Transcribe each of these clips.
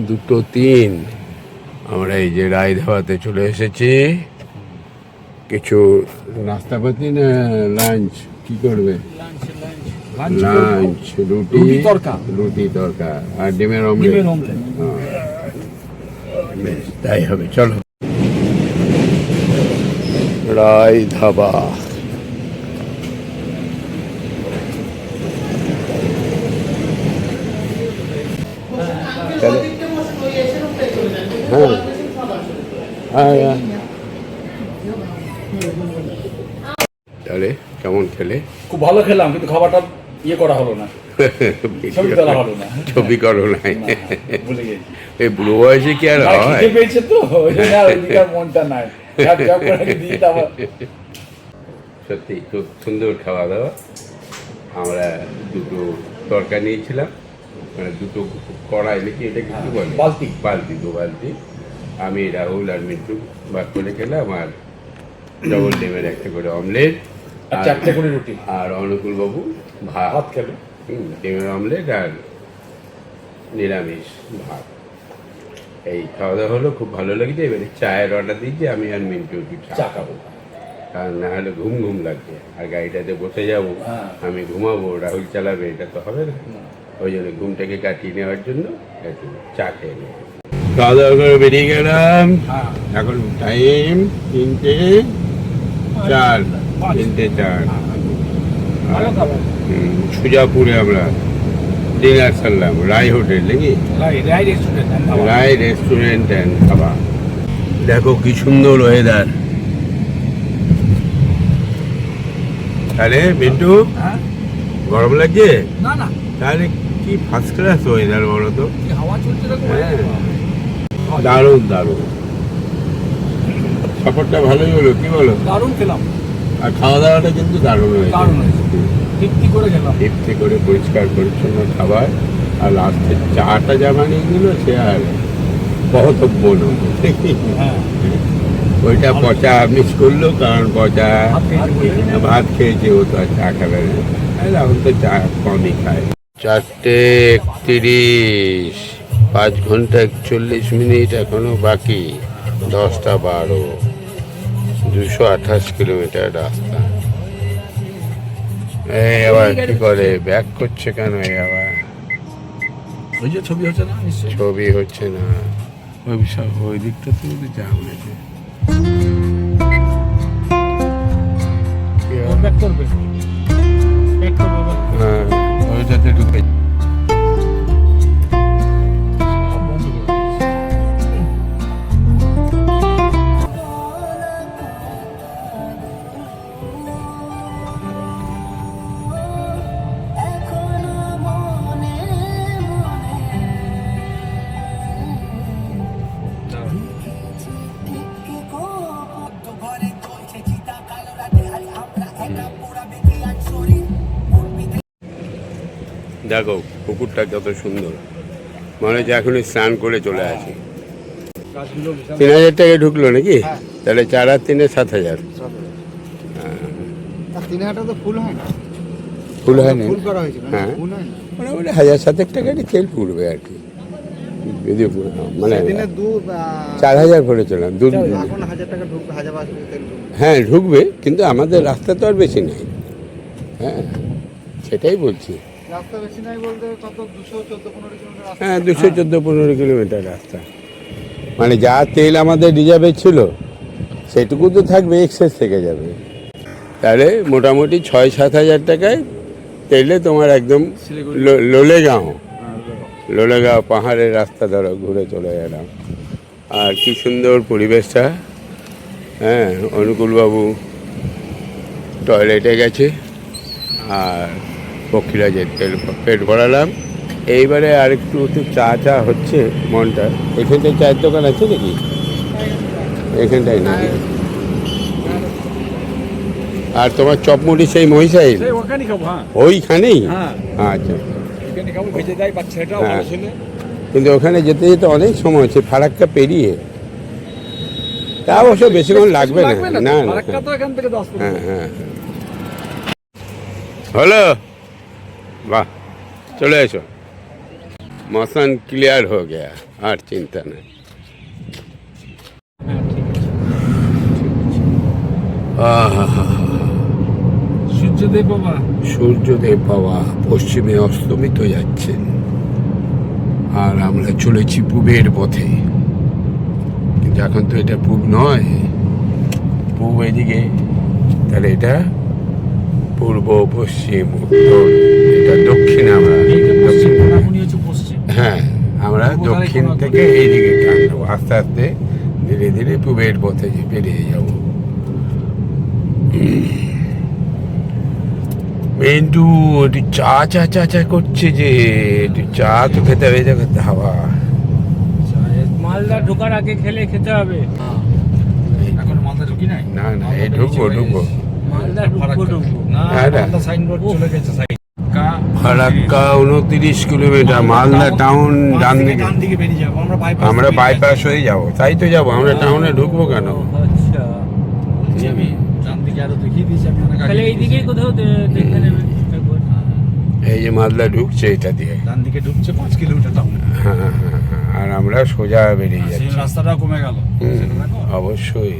2:03 আমরা এই যে রায় ধাবাতে চলে এসেছি। কিছু নাস্তাপাতি না লাঞ্চ কি করবে? লাঞ্চ রুটি তরকা আর ডিমের অমলেট। বেশ তাই হবে, চলো। রায় ধাবা হ্যাঁ। তাহলে কেমন খেলে? খুব ভালো খেলাম, কিন্তু খাবারটা ইয়ে করা হলো না, ছবি করো নাই। এই বুড়ো বয়সে কি আর হয়? পেয়েছে তো মনটা নাই। সত্যি খুব সুন্দর খাওয়া দাওয়া। আমরা দুটো তরকা নিয়েছিলাম, মানে দুটো কড়াই নাকি এটা কিছু বলে, বালতি 2 বালতি। আমি রাহুল আর মিন্টু ভাগ করে খেলাম, আর ডবল ডিমের একটা করে অমলেট, 4টে করে রুটি, আর অনুকূল বাবু ভাত খেলো, ডিমের অমলেট আর নিরামিষ ভাত। এই খাওয়া দাওয়া হলো, খুব ভালো লেগেছে। এবারে চায়ের অর্ডার দিয়েছি, আমি আর মিন্টু একটু চা খাবো, কারণ না হলে ঘুম ঘুম লাগছে। আর গাড়িটাতে বসে যাবো, আমি ঘুমাবো, রাহুল চালাবে, এটা তো হবে না। ওই জন্য ঘুমটাকে কাটিয়ে নেওয়ার জন্য একটু চা খেয়ে নেব। খাওয়া দাওয়া করে বেরিয়ে গেলাম। এখন টাইম 3:04। সুজাপুরে আমরা ডিনার সারলাম, রায় হোটেল নাকি, রায় রেস্টুরেন্ট অ্যান্ড খাবার। দেখো কি সুন্দর ওয়েদার। তাহলে মিন্টু গরম লাগছে? না না, তাহলে কি ফার্স্ট ক্লাস ওয়েদার বলো তো। হাওয়া চলছে, দারুণ দারুণ। সফরটা ভালোই হলো, কি বলো? দারুণ খেলাম। আর খাওয়া দাওয়াটা কিন্তু দারুণ হয়েছে। তৃপ্তি করে খেলাম, তৃপ্তি করে, পরিষ্কার পরিচ্ছন্ন খাবার। আর লাস্টে চাটা যা বানিয়ে দিল, সে আর কহতব্য না। ওইটা পচা মিস করলো, কারণ পচা ভাত খেয়েছে, ও তো আর চা খাবে না। এখন তো চা কমই খায়। 4:31, 5 ঘন্টা 41 মিনিট এখনো বাকি। 10:12, 228 কিলোমিটার রাস্তা। এই আবার কি করে ব্যাক করছে কেন? এই আবার ওই যে ছবি হচ্ছে না, ছবি হচ্ছে না। ওই দিকটা তো জ্যাম হয়েছে। হ্যাঁ, ওইটাতে ঢুকে দেখো পুকুরটা কত সুন্দর, মনে হচ্ছে এখনই স্নান করে চলে আসি। 3000 টাকা ঢুকলো নাকি? তাহলে 4 আর 3 7,000। ফুল হয়নি? হ্যাঁ, মোটামুটি 1,000-7,000 টাকারই তেল পুড়বে আর কি। যদি মানে 4,000 ভরেছিলাম। হ্যাঁ ঢুকবে, কিন্তু আমাদের রাস্তা তো আর বেশি নেই। হ্যাঁ সেটাই বলছি। হ্যাঁ 214-15 কিলোমিটার রাস্তা। মানে যা তেল আমাদের রিজার্ভে ছিল সেটুকু তো থাকবে, এক্সেস থেকে যাবে। তাহলে মোটামুটি 6-7 হাজার টাকায় তেলে তোমার একদম লোলেগাঁও পাহাড়ের রাস্তা ধরো ঘুরে চলে গেলাম। আর কি সুন্দর পরিবেশটা। হ্যাঁ, অনুকূলবাবু টয়লেটে গেছে, আর পক্ষীরাজের পেট ভরালাম। এইবারে আরেকটু চা হচ্ছে মনটা। এখানটায় চায়ের দোকান আছে নাকি? এখানটায় না। আর তোমার চপমুড়ি সেই মহিষাইল ওইখানেই? আচ্ছা, কিন্তু ওখানে যেতে যেতে অনেক সময় হচ্ছে, ফারাক্কা পেরিয়ে। তা অবশ্য বেশিক্ষণ লাগবে না। না হ্যাঁ হ্যাঁ হলো, বাহ, চলে এসো। मौसम क्लियर हो गया और चिंता नहीं। হ্যাঁ ঠিক আছে। আহা, সূর্যদেব বাবা সূর্যদেব বাবা পশ্চিমে অস্তমিত যাচ্ছেন আর আমরা চলেছি পূবের পথে, কিন্তু এখন তো এটা পূব নয়, পূব এদিকে, তাহলে এটা পূর্ব পশ্চিম উত্তর, এটা দক্ষিণে আমরা এইটা পশ্চিম, কোনাকুনি হচ্ছে পশ্চিম। হ্যাঁ আমরা দক্ষিণ থেকে এইদিকে টানবো, আস্তে আস্তে ধীরে ধীরে পূবের পথে বেরিয়ে যাব। মিন্টু একটু চা চা চা চা করছে যে, একটু চা তো খেতে হবে, যা খেতে হাওয়া। মালদা ঢোকার আগে খেতে হবে। এখন মালদা ঢুকি নাই? না না, এই ঢুকবো ঢুকবো। মালদা ঢুকবো। না, হ্যাঁ, না। মালদা সাইন বোর্ড চলে গেছে side. Farakka 29 kilometre, Malda town ডান দিকে। ডান দিকে বেরিয়ে যাবো আমরা, বাইপাস আমরা বাইপাস হয়ে যাবো, তাই তো যাবো, আমরা টাউনে ঢুকবো কেন? আচ্ছা, বলছি আমি ডান দিকে আরো দেখিয়ে দিয়েছি আমি, অনেক আগে তাহলে এইদিকেই কোথাও দেখে নেবে একবার। এই যে মালদা ঢুকছে এটা দিয়ে, ডান দিকে ঢুকছে 5 কিলোমিটার টাউন। হ্যাঁ হ্যাঁ হ্যাঁ, আর আমরা সোজা বেরিয়ে সেই যাচ্ছি। রাস্তাটা কমে গেল। হুম, সেটা দেখো। অবশ্যই।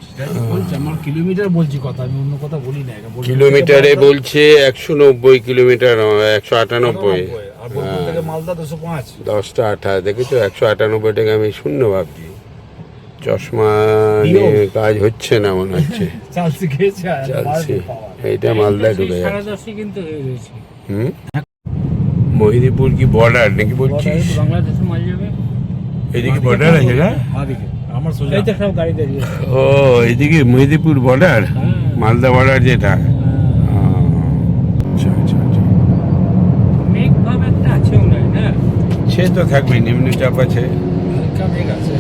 সেটাই তো বলছি, আমার কিলোমিটার বলছি কথা, আমি অন্য কথা বলি না। এটা বলছি কিলোমিটারে বলছে 190 কিলোমিটার, 198। আর বোলপুর থেকে মালদা 205। 10টা 28 দেখেছো, 198 টাকা আমি শূন্য ভাবছি। চশমা নিয়ে কাজ হচ্ছে না মনে হচ্ছে। চালছি খেয়েছে আর চালছি, পাওয়া। এইটা মালদায় ঢুকে সাড়ে যাচ্ছে। 10ই কিন্তু হয়ে গেছে। হুম, মহিদীপুর কি বর্ডার নাকি বলছিস? বাংলাদেশের মাল যাবে। এদিকে বর্ডার আছে না? বাঁদিকে আমার সোজা। এই তো সব গাড়ি দাঁড়িয়ে আছে। ও এদিকে মহিদীপুর বর্ডার, হ্যাঁ। মালদা বর্ডার যেটা। আচ্ছা আচ্ছা আচ্ছা, মেঘ ভাব একটা আছে মনে হয় না? সে তো থাকবে, নিম্নচাপ আছে। হালকা মেঘ আছে।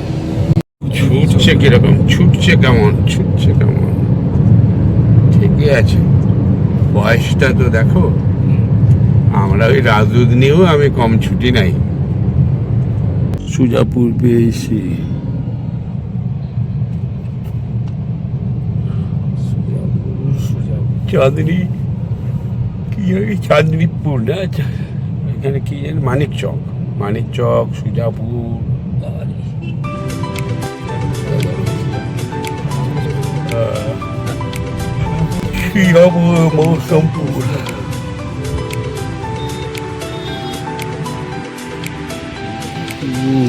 ছুটছে কিরকম, ছুটছে কেমন, ছুটছে কেমন, ঠিকই আছে। বয়সটা তো দেখো, আমরা ওই রাজদূত নিয়েও আমি কম ছুটি নাই। সুজাপুর পেয়েছি। চাঁদনি কি জানি, চাঁদনিপুর না, এখানে কি জানি, মানিক চক, মানিক চক, সুজাপুর। শ্রীরামপুর, মৌসুমপুর।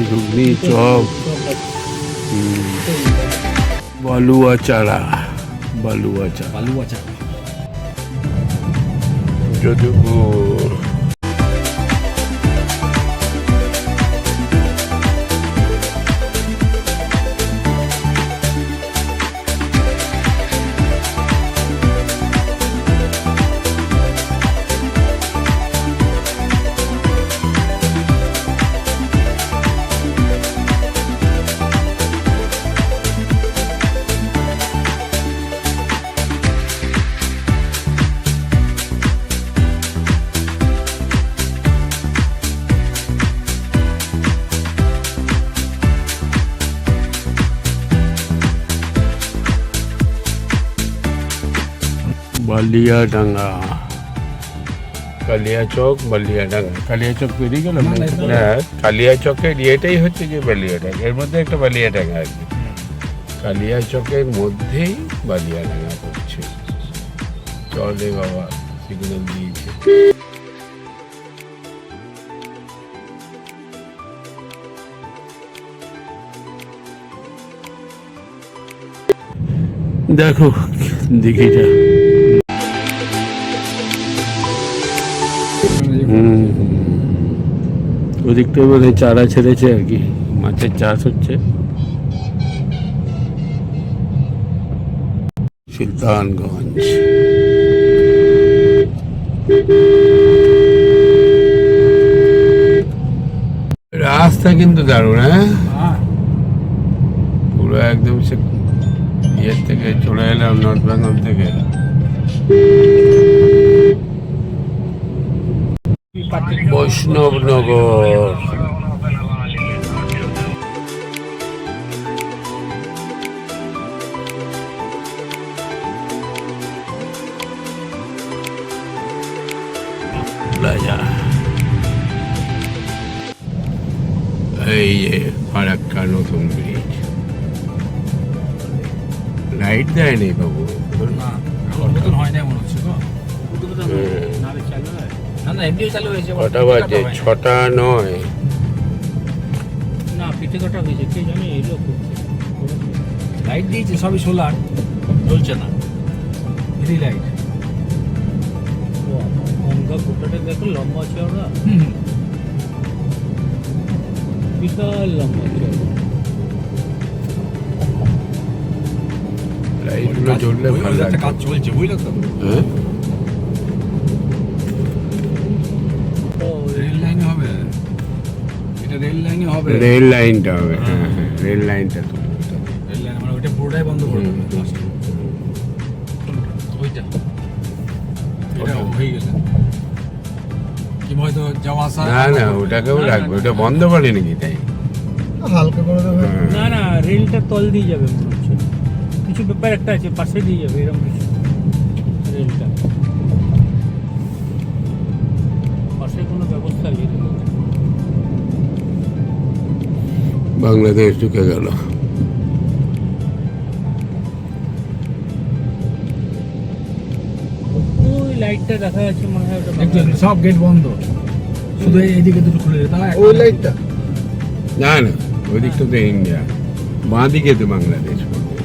ঘুগনি চক, বালুয়াচাড়া, বালুয়াচাড়া, বালুয়াচা। যদুপুর। বালিয়াডাঙ্গা, কালিয়াচক, বালিয়াডাঙ্গা। কালিয়াচক পেরিয়ে গেলাম না, না, কালিয়াচকের ইয়েটাই হচ্ছে যে বালিয়াডাঙ্গা, এর মধ্যে একটা বালিয়াডাঙ্গা আছে। কালিয়াচকের মধ্যেই বালিয়াডাঙ্গা পড়ছে। চলে বাবা, সিগন্যাল দিয়েছে। দেখো দিঘিটা, ওদিকটা বোধ হয় চারা ছেড়েছে আর কি, মাছের চাষ হচ্ছে। সুলতানগঞ্জ, রাস্তা কিন্তু দারুণ, হ্যাঁ, পুরো একদম সে ইয়ের থেকে চলে এলাম, নর্থ বেঙ্গল থেকে। বৈষ্ণবনগর, প্লাজা। এই যে ফারাক্কা নতুন ব্রিজ, লাইট দেয়নি বাবু। না এখন নতুন হয় না মনে হচ্ছে গো। নালে চালু হয়। না না এমনিও চালু হয়েছে। কটা বাজে? 6:09। না পিঠে কাটা হয়েছে, কে জানে এলো করছে। লাইট দিয়েছে সবই সোলার, জ্বলছে না এদি লাইট। গঙ্গা গোটাটা দেখো লম্বা চওড়া, বিশাল লম্বা চওড়া। লাইটগুলো জ্বললে ভালো একটা লাগে। কাজ চলছে বুঝলে তো। হ্যাঁ রেল লাইনে হবে, এটা রেল লাইনে হবে। রেল লাইনটা হবে, হ্যাঁ হ্যাঁ রেল লাইনটা তো রেল লাইন মানে ওইটা পুরোটাই বন্ধ করে দেবে last এ। ওইটা এটা হয়ে গেছে কি হয়তো যাওয়া আসা। না না ওটাকেও রাখবে, ওটা বন্ধ করে নাকি তাই? হালকা করে দেবে। হ্যাঁ। না না রেলটা তল দিয়ে যাবে মনে হচ্ছে, কিছু ব্যাপার একটা আছে পাশে দিয়ে যাবে এরকম কিছু। রেলটা পাশে কোনো ব্যবস্থা নেই। বাংলাদেশ ঢুকে গেল। ওই লাইটটা দেখা যাচ্ছে মনে হয় ওটা দেখছেন সব গেট বন্ধ, শুধু এইদিকে দুটো খুলে তাই ওই লাইটটা না না ওই দিকটা তো ইন্ডিয়া, বাঁ দিকে তো বাংলাদেশ পড়বে।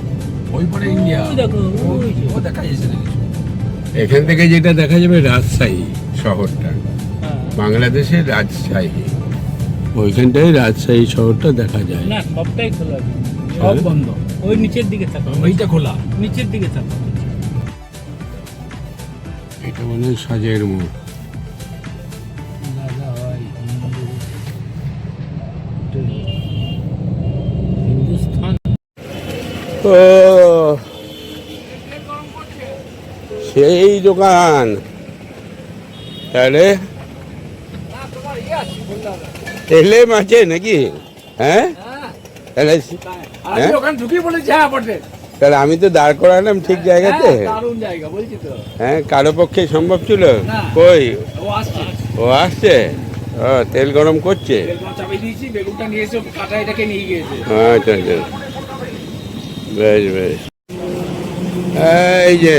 ওই পরে ইন্ডিয়া। ওই দেখো, ওই যে। ও দেখা যাচ্ছে না কিছু। এখান থেকে যেটা দেখা যাবে রাজশাহী শহরটা, হ্যাঁ। বাংলাদেশের রাজশাহী, ওইখানটায় রাজশাহী শহরটা দেখা যায়। না সবটাই খোলা আছে, সব বন্ধ, ওই নিচের দিকে থাকো, ওইটা খোলা। নিচের দিকে থাকো। এটা মনে হয় সাজের মোড়। দাদা ভাই হিন্দুস্তান ও সেই দোকান তাহলে তেলে মাছে নাকি? হ্যাঁ তাহলে হ্যাঁ? ওখানে ঢুকিয়ে বলেছি হ্যাঁ বটে। তাহলে আমি তো দাঁড় করালাম ঠিক জায়গাতে। দারুণ জায়গা বলছি তো। হ্যাঁ কারো পক্ষে সম্ভব ছিল? না। কই ও আসছে, ও আসছে, ও তেল গরম করছে। তেলটা চাপিয়ে দিয়েছি, বেগুনটা নিয়ে এসে কাটা এটাকে নিয়ে গিয়েছে। আচ্ছা আচ্ছা বেশ বেশ। এই যে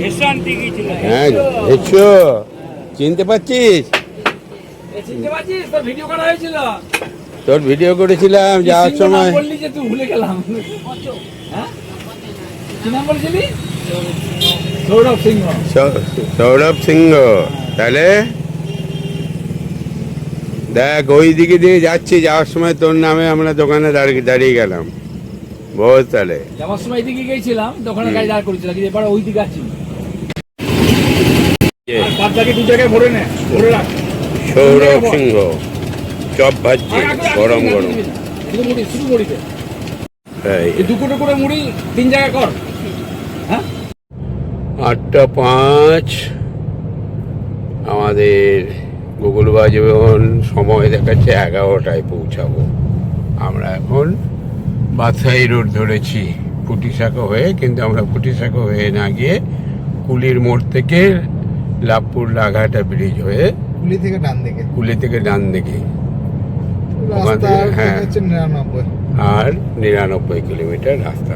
এসো আনতে গিয়েছিল। হ্যাঁ এসো, চিনতে পারছিস? চিনতে পারছিস? তোর ভিডিও করা হয়েছিল। তোর ভিডিও করেছিলাম যাওয়ার সিংহ নাম সময়। বললি যে তুই ভুলে গেলাম। হ্যাঁ কি নাম বলছিলি? সৌরভ সিংহ। সৌরভ সিংহ। তাহলে দেখ ওই দিকে দিয়ে যাচ্ছি, যাওয়ার সময় তোর নামে আমরা দোকানে দাঁড়িয়ে গেলাম। বল তাহলে যাওয়ার সময় এদিকে গেছিলাম, দোকানে গাড়ি দাঁড় করেছিলাম, কিন্তু এবার ওই দিকে আছি। আর বাদ বাকি দু জায়গায় ভরে নে, ভরে রাখ। সৌরভ সিংহ চপ ভাজছে গরম গরম। শুধু মুড়ি, শুধু মুড়িতে এই এই 2 কোটো করে মুড়ি 3 জায়গায় কর। হ্যাঁ 8:05 আমাদের গুগল বাজবেন, সময় দেখাচ্ছে 11টায় পৌঁছাবো। আমরা এখন বাদশাহী রোড ধরেছি ফুটিসাঁকো হয়ে, কিন্তু আমরা ফুটিসাঁকো হয়ে না গিয়ে কুলির মোড় থেকে লাভপুর লাঘাটা ব্রিজ হয়ে কুলি থেকে ডান দিকে কুলি থেকে ডান দিকে ওখান রাস্তা থেকে, হ্যাঁ। হচ্ছে 99। আর 99 কিলোমিটার রাস্তা,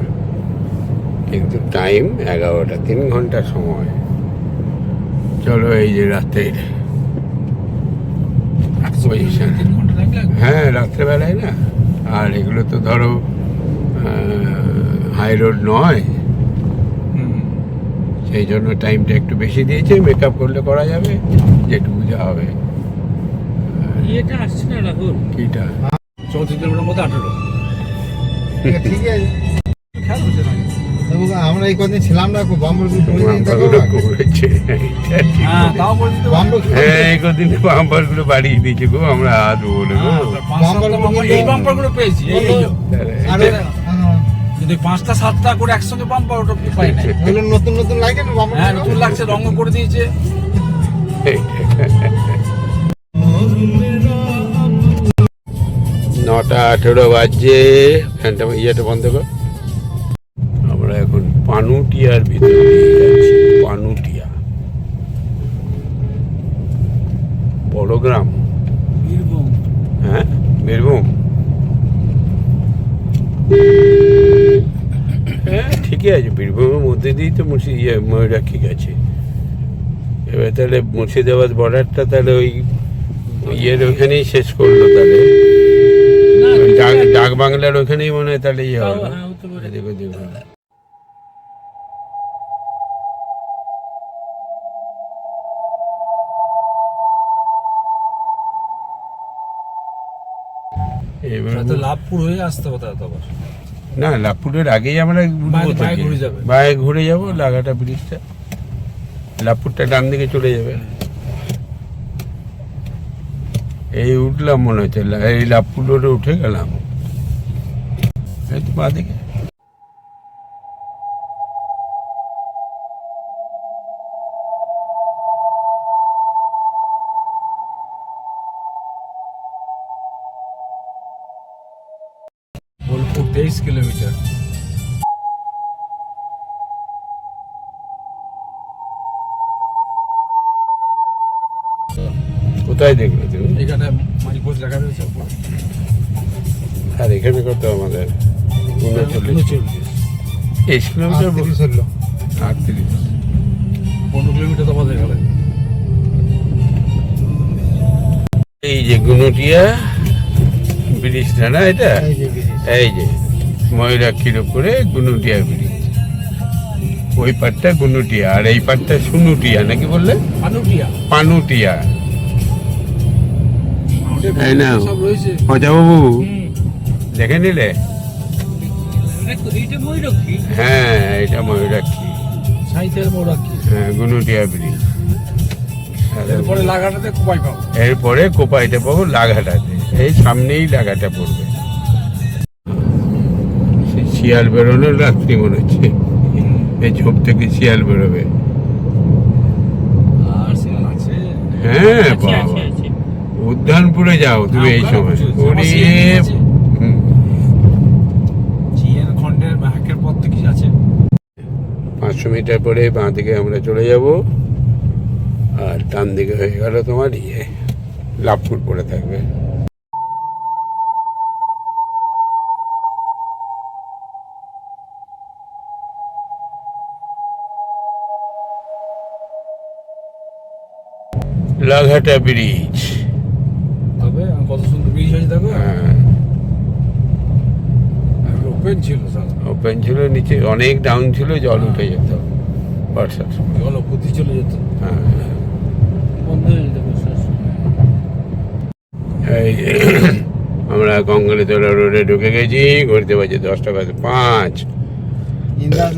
কিন্তু টাইম 11টা, 3 ঘন্টা সময়। চলো এই যে রাতের পজিশন। 3 ঘন্টা টাইম লাগবে। হ্যাঁ রাত্রেবেলায় না, আর এগুলো তো ধরো হাই রোড নয়, সেই জন্য টাইমটা একটু বেশি দিয়েছে। মেকআপ করলে করা যাবে, যেটুকু যা হবে। এটা আসছে না রাহুল, কিটা 34 কিলোমিটার মধ্যে 18। ঠিক আছে খেয়াল হচ্ছে না। তবু আমরা এই কদিন ছিলাম না, বাম্বর বাম্পারগুলো করেছে। হ্যাঁ তাও বলছি তো। বাম্বর হ্যাঁ এই কদিন বাম্পারগুলো বাড়িয়ে দিয়েছে গো, আমরা আসবো বলে গো। এই বাম্পার গুলো পেয়েছি, এই এই। আরে কিন্তু 5টা 7টা করে একসঙ্গে বাম্পার ওটা পাই না। ওগুলো নতুন নতুন লাগে না বাম্বর। হ্যাঁ নতুন লাগছে, রঙ করে দিয়েছে। 9:18 বাজছে। ফ্যানটা ইয়েটা বন্ধ কর। আমরা এখন পানুটিয়ার ভিতরে দিয়ে যাচ্ছি। পানুটিয়া বড় গ্রাম, বীরভূম। হ্যাঁ বীরভূম? হ্যাঁ ঠিকই আছে, বীরভূমের মধ্যে দিয়েই তো ময়ূরাক্ষী গেছে। এবার তাহলে মুর্শিদাবাদ বর্ডারটা তাহলে ওই ইয়ের ওখানেই শেষ করলো তাহলে, ডাক বাংলার ওখানেই মনে হয় তাহলে ইয়ে হলো। হ্যাঁ, হতে পারে। এদিক ওদিক হলো। এবার তো লাভপুর হয়ে আসতে হবে তাহলে তো আবার। না, লাভপুরের আগেই আমরা বাঁয়ে ঘুরে যাবে। বায়ে ঘুরে যাবো, লাগাটা ব্রিজটা, লাভপুরটা ডান দিকে চলে যাবে। এই উঠলাম মনে হচ্ছে, এই লাভপুর রোডে উঠে গেলাম, এই তো বাঁ দিকে। বোলপুর 23 কিলোমিটার। কোথায় দেখলে তুমি? এখানে মাইলপোস্ট লেখা রয়েছে। আর এখানে কত আমাদের 39 কিলোমিটার, 38 হলো। 38। 15 কিলোমিটার তো আমাদের এখানে। এই যে গুনুটিয়া ব্রিজটা না এটা, এই যে ব্রিজ। এই যে ময়ূরাক্ষীর উপরে গুনুটিয়া ব্রিজ, ওই পাটটা গুনুটিয়া আর এই পাটটা সুনুটিয়া নাকি বললে? পানুটিয়া। পানুটিয়া। এই নাও সব রয়েছে। বাবু, দেখে নিলে? এইটা ময়ূরক্ষী। হ্যাঁ এটা ময়ূরাক্ষী, সাইতের মৌরাক্ষী। হ্যাঁ গুনুটিয়া ব্রিজ। এরপরে লাগাটাতে কোপাই পাবো। এরপরে কোপাইটা পাবো লাঘাটাতে, এই সামনেই লাঘাটা পড়বে। সেই শিয়াল বেরোনোর রাত্রি মনে হচ্ছে, এই ঝোপ থেকে শিয়াল বেরোবে। আর সিনেমা আছে। হ্যাঁ আছে, বাবা, আছে, আছে। উদ্যানপুরে যাও তুমি এই সময়। ওরে, হুম। জিএন খন্ডের বাহাকের পর থেকে কি আছে? 500 মিটার পরে বাঁ দিকে আমরা চলে যাব, আর ডান দিকে হয়ে গেল তোমার ইয়ে লাভপুর পড়ে থাকবে। লাঘাটা ব্রিজ। তবে কত সুন্দর ব্রিজ হয়েছে দেখো। হ্যাঁ ওপেন ছিল স্যার। ওপেন ছিল, নিচে অনেক ডাউন ছিল, জল উঠে যেত বর্ষার সময়। জল বুদ্ধি চলে যেত। হ্যাঁ বন্ধ হয়ে যেত বর্ষার সময়। এই আমরা গঙ্গালীতলা রোডে ঢুকে গেছি, ঘুরতে পারছি 10:05। ইন্দাস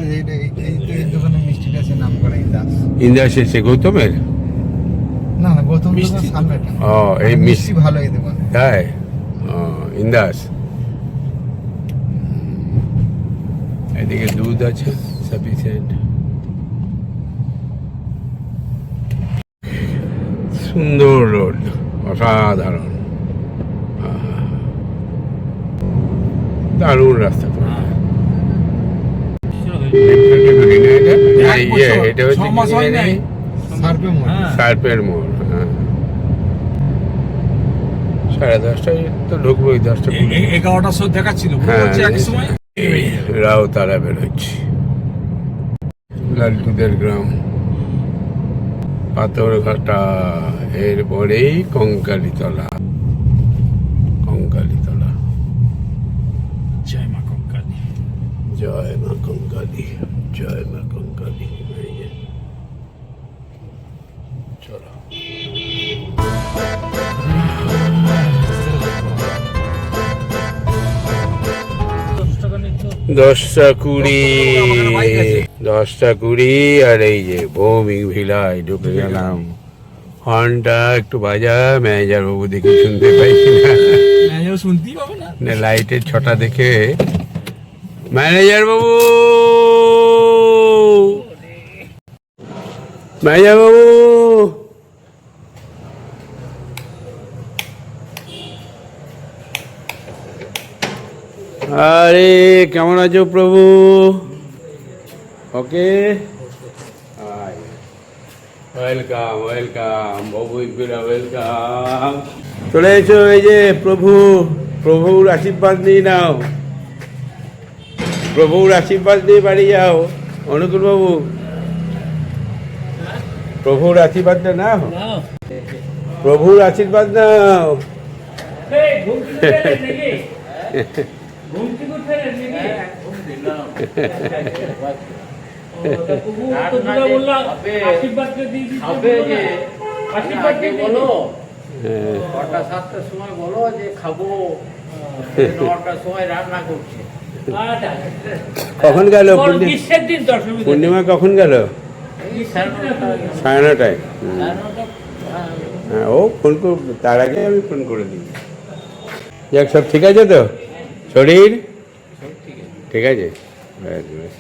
এই দোকানে মিষ্টিটা আছে, নাম করা ইন্দাস। ইন্দাস এসে গৌতমের? না না, গৌতম দোকান মিষ্টি। সামনে। ও এই মিষ্টি ভালো এই দোকানে। তাই? ও ইন্দাস। এদিকে দুধ আছে সাফিসিয়েন্ট। সুন্দর রোড, অসাধারণ, আহা। দারুণ রাস্তা করে। এটা হচ্ছে 6 মাস হয় নাই। সার্ভে মোড়। হ্যাঁ। সার্পের মোড়। হ্যাঁ 10:30টায় তো ঢুকবোই, 10:20। 11টার সময় দেখাচ্ছিল। হ্যাঁ বলছে এক সময় রাও তারা বেরোচ্ছে, লালটুদের গ্রাম, পাথরঘাটা, এরপরেই কঙ্কালীতলা। কঙ্কালীতলা, জয় মা কঙ্কালী। জয় মা কঙ্কালী, জয় মা কঙ্কালী। এই যে, চলো। 10:20 আর এই যে ভৌমিক ভিলায় ঢুকে গেলাম। হর্নটা একটু বাজা, ম্যানেজার বাবু দেখে শুনতে পাইছি না, শুনতেই পাবে না। না লাইটের ছটা দেখে। ম্যানেজার বাবু, ম্যানেজার বাবু, আরে কেমন আছো প্রভু? ওকে, ওয়েলকাম ওয়েলকাম বাবু, ওয়েলকাম। চলে এসো, এই যে প্রভুর আশীর্বাদ নিয়ে নাও, প্রভুর আশীর্বাদ নিয়ে বাড়ি যাও। অনুকূল বাবু, প্রভুর আশীর্বাদটা নাও, প্রভুর আশীর্বাদ নাও। কখন গেল পূর্ণিমা? কখন গেল? 9:30। হ্যাঁ, ও ফোন কর, তার আগে আমি ফোন করে দিই। যাক, সব ঠিক আছে তো? শরীর ঠিক আছে? ব্যাস ব্যাস।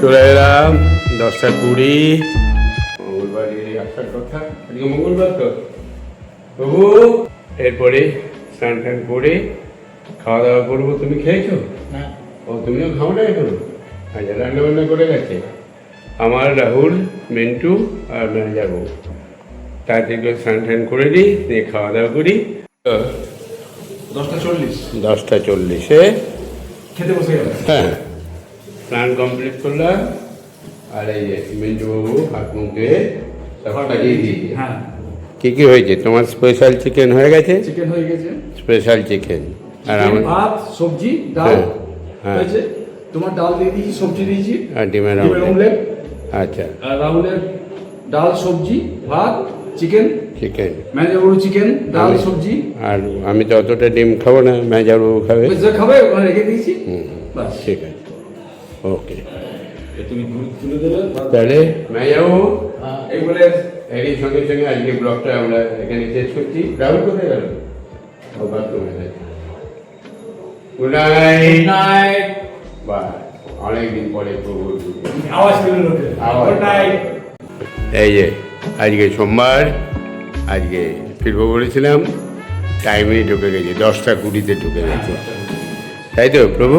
চলে এলাম 10:20। মঙ্গলবারে আসার কথা, আজকে মঙ্গলবার তো প্রভু। এরপরে স্নান টান করে খাওয়া দাওয়া করবো। তুমি খেয়েছো? ও, তুমিও খাও না এখনো? আচ্ছা, রান্না বান্না করে গেছে আমার রাহুল, মিন্টু আর ম্যানেজার বউ। তাড়াতাড়ি করে স্নান টান করে দিই, দিয়ে খাওয়া দাওয়া করি। 10:40 খেতে বসে গেল। হ্যাঁ, স্নান কমপ্লিট করলাম। আর এই যে মিন্টু বাবু হাত মুখ ধুয়ে সব খাইয়ে দিয়েছি। হ্যাঁ, কী কী হয়েছে? তোমার স্পেশাল চিকেন হয়ে গেছে? চিকেন হয়ে গেছে, স্পেশাল চিকেন। আর আমার ভাত, সবজি, ডাল হ্যাঁ, হ্যাঁ। হয়েছে। তোমার ডাল দিয়ে দিয়েছি, সবজি দিয়েছি, আর ডিমের ডিমের অমলেট। অমলেট। আচ্ছা, আর রাহুলের ডাল, সবজি, ভাত, চিকেন, চিকেন। ম্যানেজার চিকেন, ডাল, সবজি। আর আমি তো অতটা ডিম খাবো না, ম্যানেজার বাবু খাবে। যা খাবে ওখানে রেখে দিয়েছি। হুম, বাস, ঠিক আছে, ওকে। তুমি তুলে দেবে। তাহলে ম্যানেজার বাবু এই বলে এরই সঙ্গে সঙ্গে আজকে ব্লগটা আমরা এখানে শেষ করছি। রাহুল কোথায় গেল? ও বাথরুমে গেছে। Good night. নাইট। বা অনেকদিন পরে প্রভু আওয়াজ পেল লোকে। Good night. এই যে আজকে সোমবার, আজকে ফিরবো বলেছিলাম, টাইমেই ঢুকে গেছে, 10:20 ঢুকে গেছে, তাই তো প্রভু?